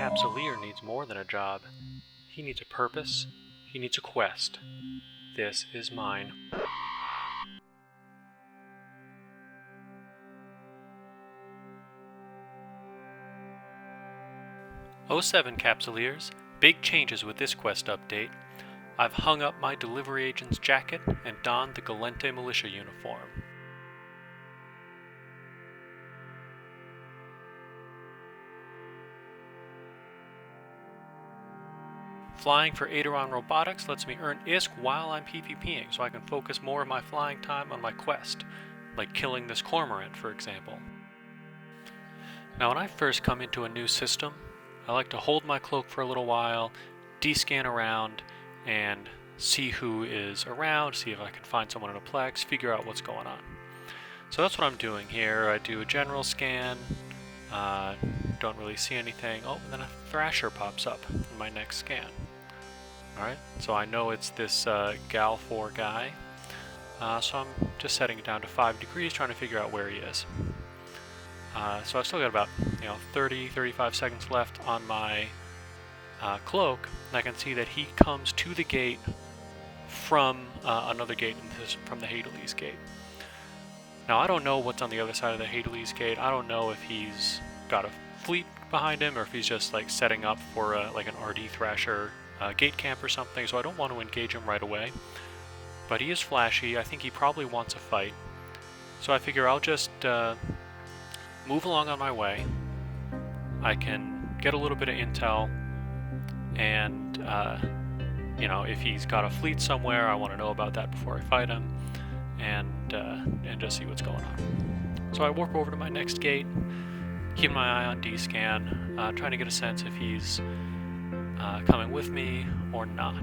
Capsuleer needs more than a job. He needs a purpose. He needs a quest. This is mine. '07 Capsuleers, big changes with this quest update. I've hung up my delivery agent's jacket and donned the Galente militia uniform. Flying for Aderon Robotics lets me earn ISK while I'm PvPing, so I can focus more of my flying time on my quest, like killing this cormorant, for example. Now, when I first come into a new system, I like to hold my cloak for a little while, descan around, and see who is around, see if I can find someone in a plex, figure out what's going on. So that's what I'm doing here. I do a general scan, don't really see anything. Oh, and then a Thrasher pops up in my next scan. Alright, so I know it's this Gal 4 guy, so I'm just setting it down to 5 degrees, trying to figure out where he is. So I've still got about 30-35 seconds left on my cloak, and I can see that he comes to the gate from another gate, from the Hadalese gate. Now I don't know what's on the other side of the Hadalese gate. I don't know if he's got a fleet behind him or if he's just like setting up for like an RD Thrasher gate camp or something, so I don't want to engage him right away. But he is flashy. I think he probably wants a fight. So I figure I'll just move along on my way. I can get a little bit of intel, and if he's got a fleet somewhere, I want to know about that before I fight him, and just see what's going on. So I warp over to my next gate, keeping my eye on D-scan, trying to get a sense if he's coming with me or not.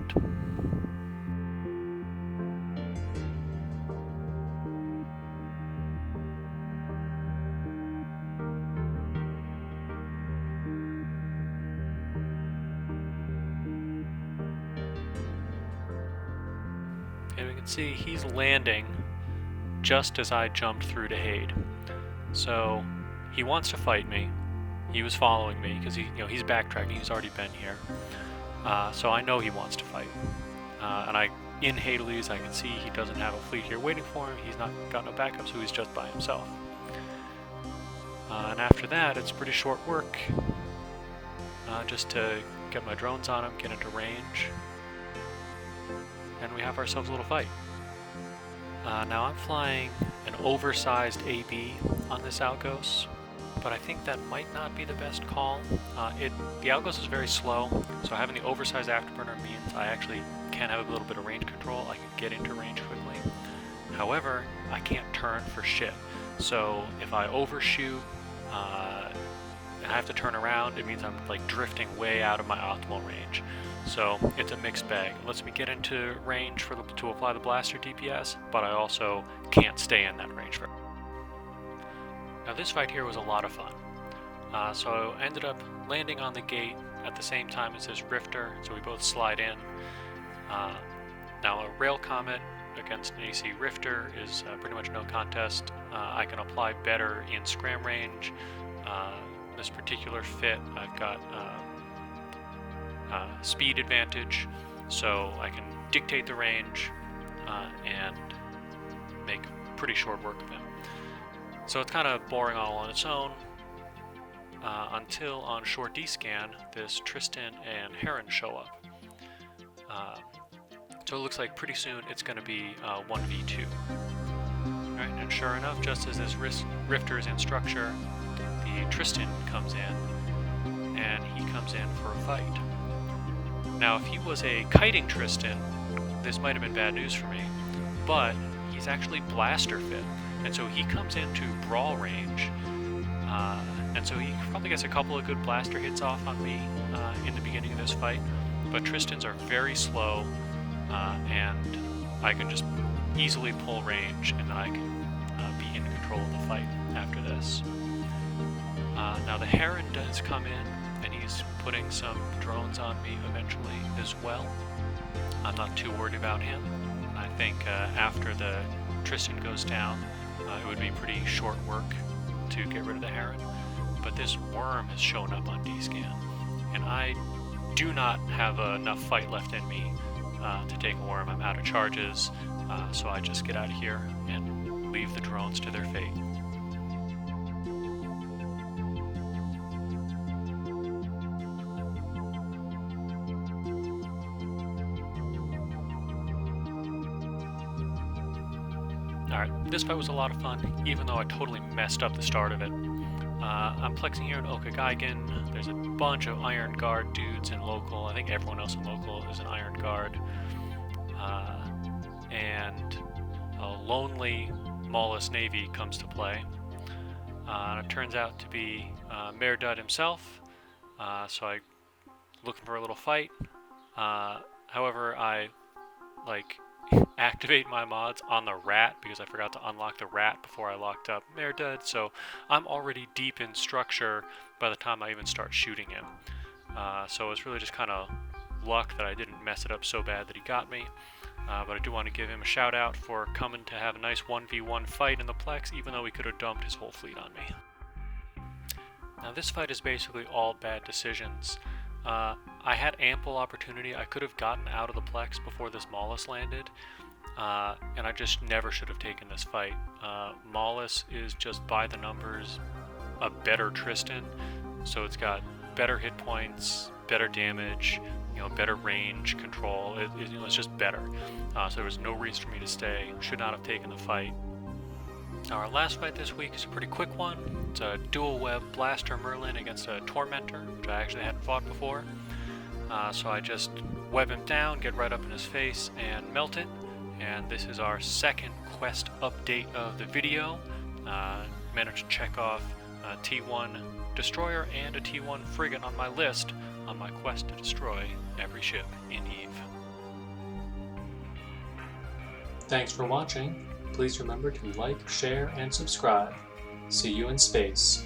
And we can see he's landing just as I jumped through to Hade. So he wants to fight me. He was following me because he's backtracking. He's already been here. So I know he wants to fight. And in Hadalese, I can see he doesn't have a fleet here waiting for him. He's not got no backup, so he's just by himself. And after that, it's pretty short work. Just to get my drones on him, get into range, and we have ourselves a little fight. Now I'm flying an oversized AB on this Outghost, but I think that might not be the best call. The Outghost is very slow, so having the oversized afterburner means I actually can have a little bit of range control. I can get into range quickly. However, I can't turn for shit. So if I overshoot and I have to turn around, it means I'm like drifting way out of my optimal range. So it's a mixed bag. It lets me get into range to apply the blaster DPS, but I also can't stay in that range forever. Now this fight here was a lot of fun. So I ended up landing on the gate at the same time as this Rifter, so we both slide in. Now a Rail Comet against an AC Rifter is pretty much no contest. I can apply better in scram range. This particular fit, I've got speed advantage, so I can dictate the range and make pretty short work of him. So it's kind of boring all on its own until on short D-scan this Tristan and Heron show up. So it looks like pretty soon it's going to be 1v2. Right, and sure enough, just as this Rifter is in structure, the Tristan comes in, and he comes in for a fight. Now, if he was a kiting Tristan, this might have been bad news for me, but he's actually blaster fit, and so he comes into brawl range, and so he probably gets a couple of good blaster hits off on me in the beginning of this fight, but Tristans are very slow, and I can just easily pull range, and then I can be in control of the fight after this. Now the Heron does come in, and he's putting some drones on me eventually as well. I'm not too worried about him. I think after the Tristan goes down, it would be pretty short work to get rid of the Heron. But this Worm has shown up on D-scan, and I do not have enough fight left in me to take a worm. I'm out of charges, so I just get out of here and leave the drones to their fate. Alright, this fight was a lot of fun, even though I totally messed up the start of it. I'm plexing here in Okagaigen. There's a bunch of Iron Guard dudes in local. I think everyone else in local is an Iron Guard. And a lonely Maulus Navy comes to play. And it turns out to be Mayor Dud himself. So I looking for a little fight. However, I activate my mods on the rat because I forgot to unlock the rat before I locked up Mayor Dud, so I'm already deep in structure by the time I even start shooting him. So it's really just kind of luck that I didn't mess it up so bad that he got me. But I do want to give him a shout out for coming to have a nice 1v1 fight in the Plex, even though he could have dumped his whole fleet on me. Now this fight is basically all bad decisions. I had ample opportunity. I could have gotten out of the Plex before this Maulus landed, and I just never should have taken this fight. Maulus is just by the numbers a better Tristan, so it's got better hit points, better damage, better range control. It's just better. So there was no reason for me to stay. Should not have taken the fight. Now our last fight this week is a pretty quick one. It's a dual web Blaster Merlin against a Tormentor, which I actually hadn't fought before. So I just web him down, get right up in his face, and melt it. And this is our second quest update of the video. Managed to check off a T1 destroyer and a T1 frigate on my list on my quest to destroy every ship in EVE. Thanks for watching. Please remember to like, share, and subscribe. See you in space.